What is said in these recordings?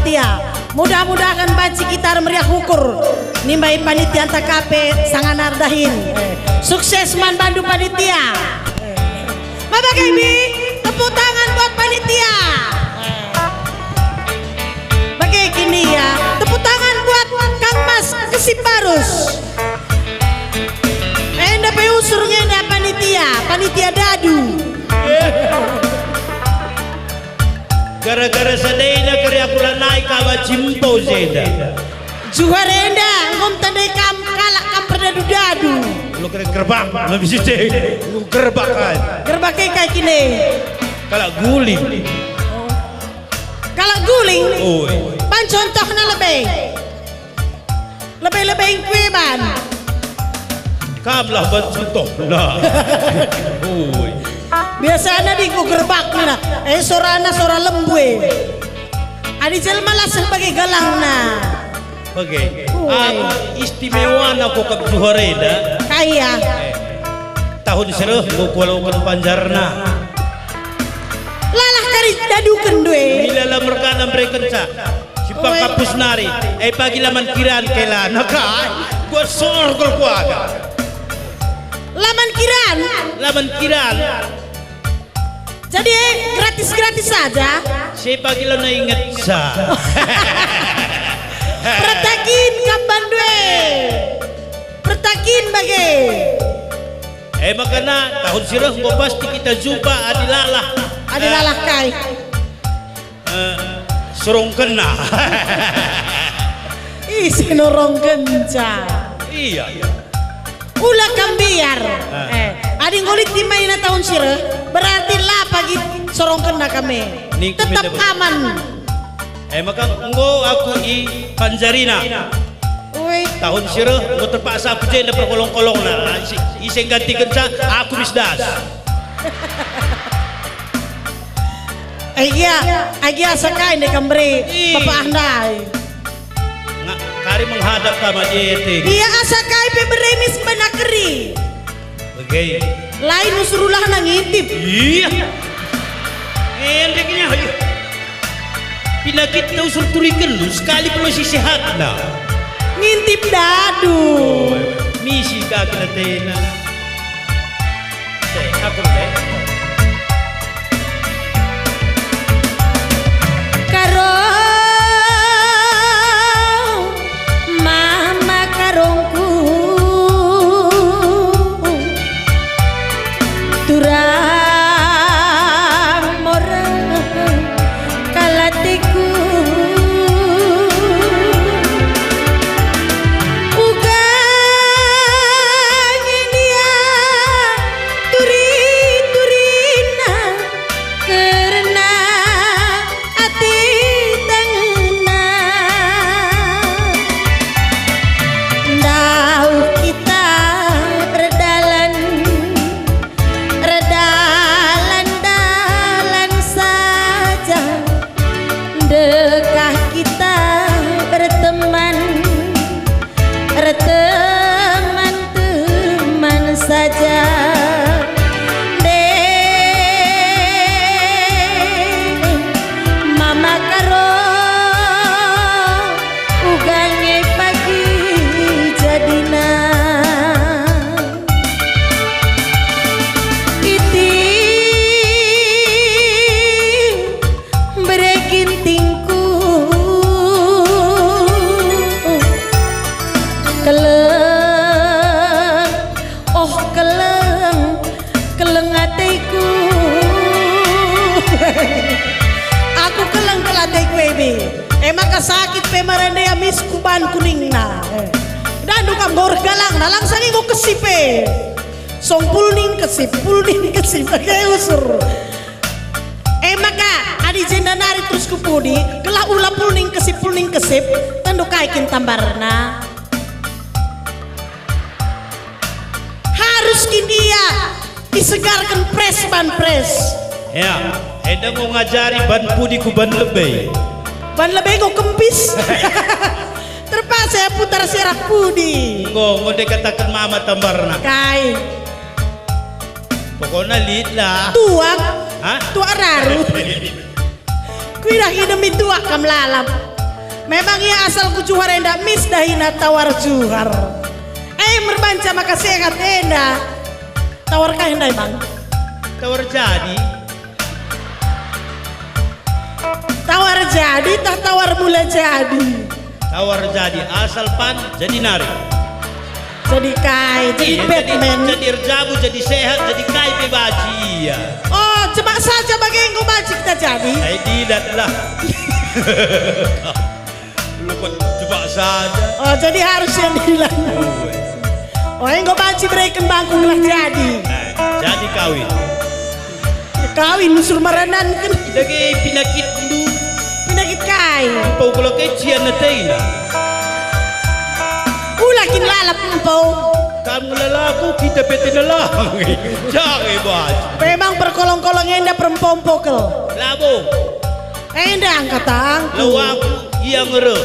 panitia. Mudah-mudahan banci kita meriah ukur nimbai panitia TKP sanganar dahin. Sukses man bandu panitia. Bapak Ibu, tepuk tangan buat panitia. Bagai gini ya, tepuk tangan buat Kang Mas Kesip Barus. Enda usur ngenda panitia dadu. Gara-gara sadayna kari aku lah naik kawa cimpo zeda. Juharenda ngom tandai kam kalak kam perdadu-dadu. Lu kira gerbak, lu bisa deh. Lu gerbak kan. Gerbak kayak gini. Kalau guling. Kalau guling, Oi. ban contohnya lebih kue ban. Kamlah contoh lah. Oi. Biasanya di gerbak mana? Sorana sora lembue. Adi jelma lah sebagai galang na. Oke. Aku istimewa aku ke Juhareda. Kaya. Tahun sereh gua kualakan panjarna. Lalah kari dadukan due. Bila lah mereka mereka cak. Siapa kapus nari. Pagi laman kiraan kela. Nakai. Gua sorgol kuaga. Laman kiraan. Laman kiraan. Jadi gratis-gratis saja. Saya pagi lo na ingat sa. Pertakin kamban due. Pertakin bagai. Makanya tahun sirah gua pasti kita jumpa Adilalah kai. Serong kena. Isi norong kenca. Iya. Ulah kambiar. Adi ngolit di mainan tahun sirah. Berarti lah pagi sorong kena kami. Tetap aman. Maka engko aku i Panjarina. Tahun sirah engko terpaksa aku jadi perkolong-kolong na. Iseng ganti kenca aku bisdas. Agia sakai ne kambri bapak andai. Kari menghadap sama dia. Iya asakai peberemis menakeri. Oke. Lain usurulah nangintip. Iya. Endeknya ayo. Pinakit na usur turikan lu sekali pun masih sehat na. Ngintip dadu. Misi kaki na tena. Aku deh. Karo mama karongku turang morang kalatiku ugang dia turina karena ati tengena ndau kita redalan saja dekah kita berteman saja mama karo ugange pagi jadina iti beregintingku keleng hatiku aku keleng hatiku baby maka sakit pemarane amis kuban kuning na dan dukam gor galang na langsung iku kesipe song pulning kesip kayak usur maka adi jendanari terus kupudi kelah ulah pulning kesip tendu kaikin tambarna harus dia disegarkan ban pres. Ya, eda mau ngajari ban pudi ku ban lebih. Ban lebih kok kempis. Terpaksa ya putar serap pudi. Ngomong katakan mama tambarna. Kai. Pokoknya lihat lah. Tuak. Hah? Tuak raru. Kuirah idem itu kam lalap. Memang ia asal kujuhar enda mis dahina tawar juhar. Merbanca maka sehat enda. Tawar kah enda bang? Tawar jadi. Tawar jadi tah tawar mula jadi. Tawar jadi asal pan jadi nari. Jadi kai, jadi Iya, Batman. jadi erjabu, jadi sehat, jadi kai bebaji ya. Oh, coba saja bagi engkau baca kita jadi. Saya tidak lah. Lu kok coba saja. Oh, jadi harus yang bilang. Oh, engkau baca berikan bangkung lah jadi. Jadi kawin. Kawin nusul maranan kan. Lagi pinakit dulu. Pinakit kai. Pau kalau kecian na tayo na. Ulakin lalap empau. Kamu lalaku kita peti na lang. Jangan baca. Memang perkolong-kolong enda perempuan pokel. Labo. Enda angkat angku. Lawaku iya ngere.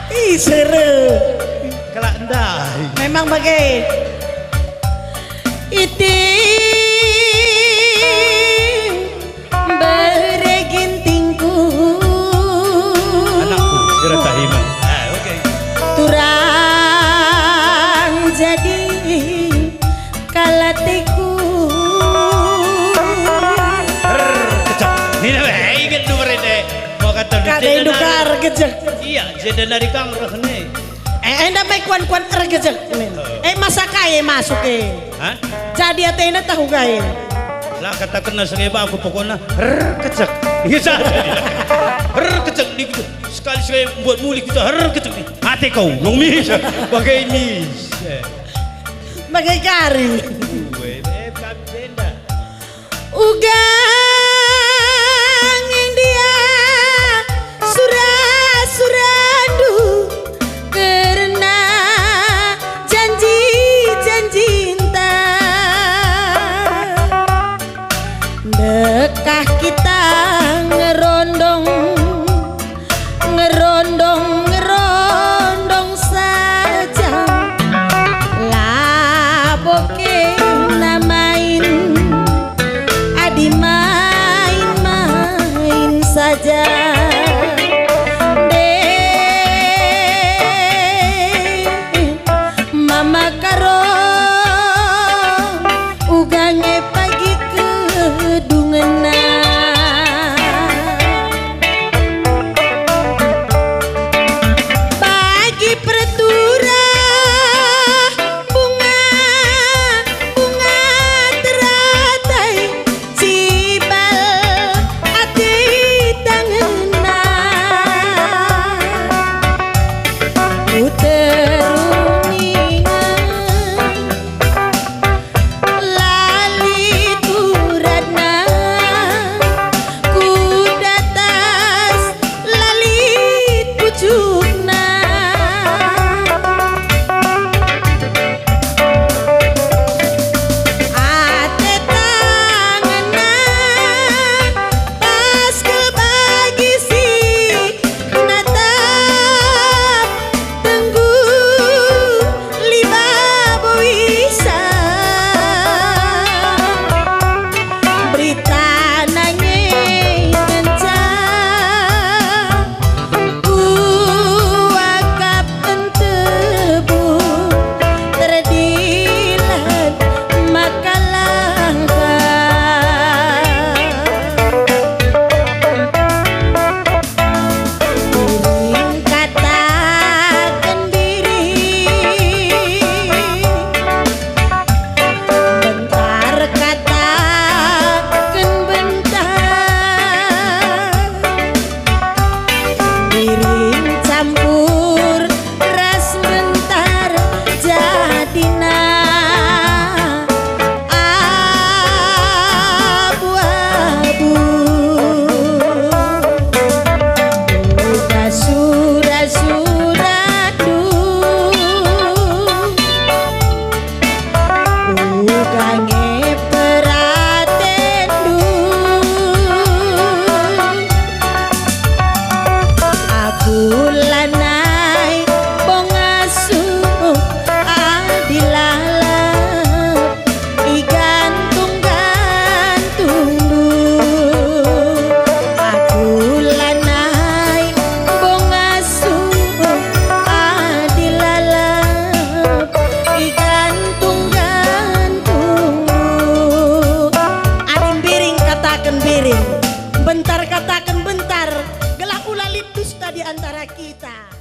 Ih seru. Kelak ndai. Memang bagai iting beregintingku Anakku sira tahiman. Oke. turang jadi kalatiku Kecap. Nina ingat tu mereka. Mau kata kada indukar gejek. Iya, jadi dari kang rohne. Enda may kuan-kuan ergejek. Masa kaya masuk Hah? Jadi atena tahu kaya. Lah kata kena sengeba aku pokoknya kecek. Iya saja. Kecek di sekali saya buat mulik kita kecek nih. Hati kau nong bisa pakai ini. Bagai kari. Kami benda. Ugang India surandu karena janji cinta dekah kita ngerondong saja laboke namain adi main saja mama karo ugange pagi kedungena bagi pertura bunga katakan biring, bentar katakan bentar, gelak ulalit dusta di antara kita.